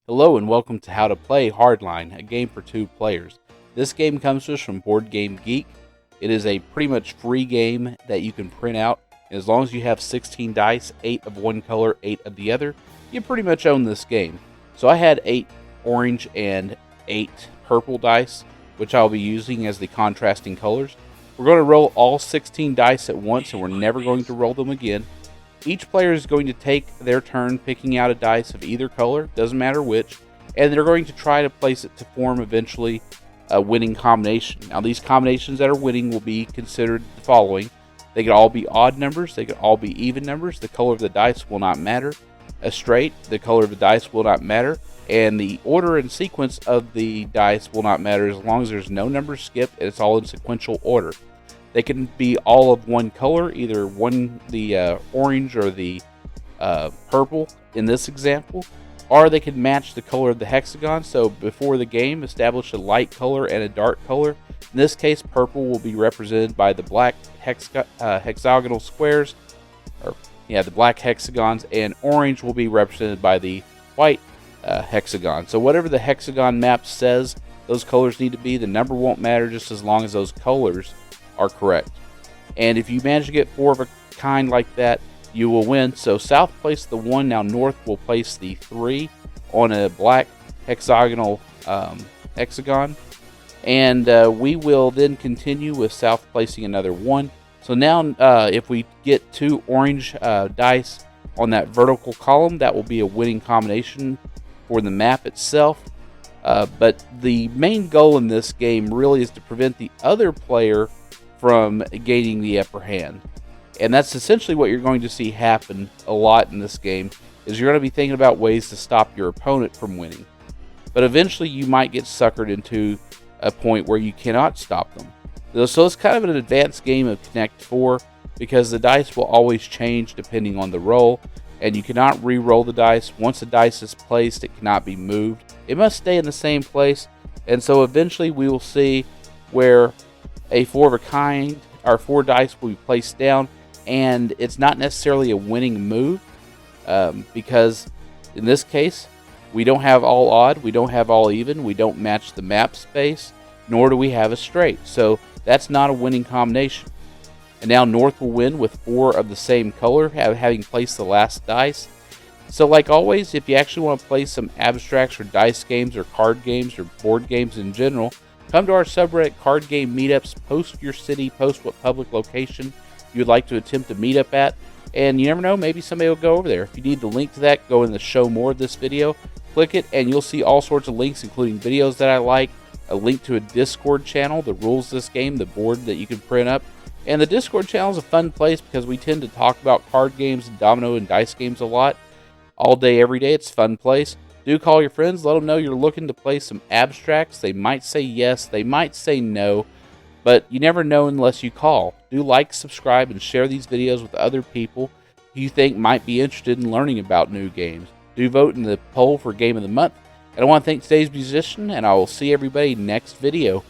Hello and welcome to How to Play Hardline, a game for 2 players. This game comes to us from Board Game Geek. It is a pretty much free game that you can print out. As long as you have 16 dice, 8 of one color, 8 of the other, you pretty much own this game. So I had 8 orange and 8 purple dice, which I'll be using as the contrasting colors. We're going to roll all 16 dice at once, and we're never going to roll them again. Each player is going to take their turn picking out a dice of either color, doesn't matter which, and they're going to try to place it to form eventually a winning combination. Now, these combinations that are winning will be considered the following. They could all be odd numbers, they could all be even numbers, the color of the dice will not matter. A straight, the color of the dice will not matter, and the order and sequence of the dice will not matter as long as there's no numbers skipped and it's all in sequential order. They can be all of one color, either the orange or the purple in this example, or they can match the color of the hexagon. So before the game, establish a light color and a dark color. In this case, purple will be represented by the black hexagonal squares, the black hexagons, and orange will be represented by the white hexagon. So whatever the hexagon map says those colors need to be, the number won't matter just as long as those colors are correct. And if you manage to get 4 of a kind like that, you will win. So south placed the 1, now north will place the 3 on a black hexagonal hexagon, and we will then continue with south placing another 1. So now if we get 2 orange dice on that vertical column, that will be a winning combination for the map itself. But the main goal in this game really is to prevent the other player from gaining the upper hand. And that's essentially what you're going to see happen a lot in this game, is you're going to be thinking about ways to stop your opponent from winning. But eventually you might get suckered into a point where you cannot stop them. So it's kind of an advanced game of Connect 4, because the dice will always change depending on the roll, and you cannot re-roll the dice. Once a dice is placed, it cannot be moved. It must stay in the same place, and so eventually we will see where a 4 of a kind, or 4 dice will be placed down, and it's not necessarily a winning move, because in this case, we don't have all odd, we don't have all even, we don't match the map space, nor do we have a straight. So that's not a winning combination. And now north will win with 4 of the same color, having placed the last dice. So like always, if you actually want to play some abstracts or dice games or card games or board games in general, come to our subreddit Card Game Meetups, post your city, post what public location you'd like to attempt a meetup at, and you never know, maybe somebody will go over there. If you need the link to that, go in the show more of this video, click it, and you'll see all sorts of links, including videos that I like, a link to a Discord channel, the rules of this game, the board that you can print up. And the Discord channel is a fun place because we tend to talk about card games and domino and dice games a lot, all day, every day. It's a fun place. Do call your friends, let them know you're looking to play some abstracts. They might say yes, they might say no, but you never know unless you call. Do like, subscribe, and share these videos with other people you think might be interested in learning about new games. Do vote in the poll for Game of the Month. And I want to thank today's musician, and I will see everybody next video.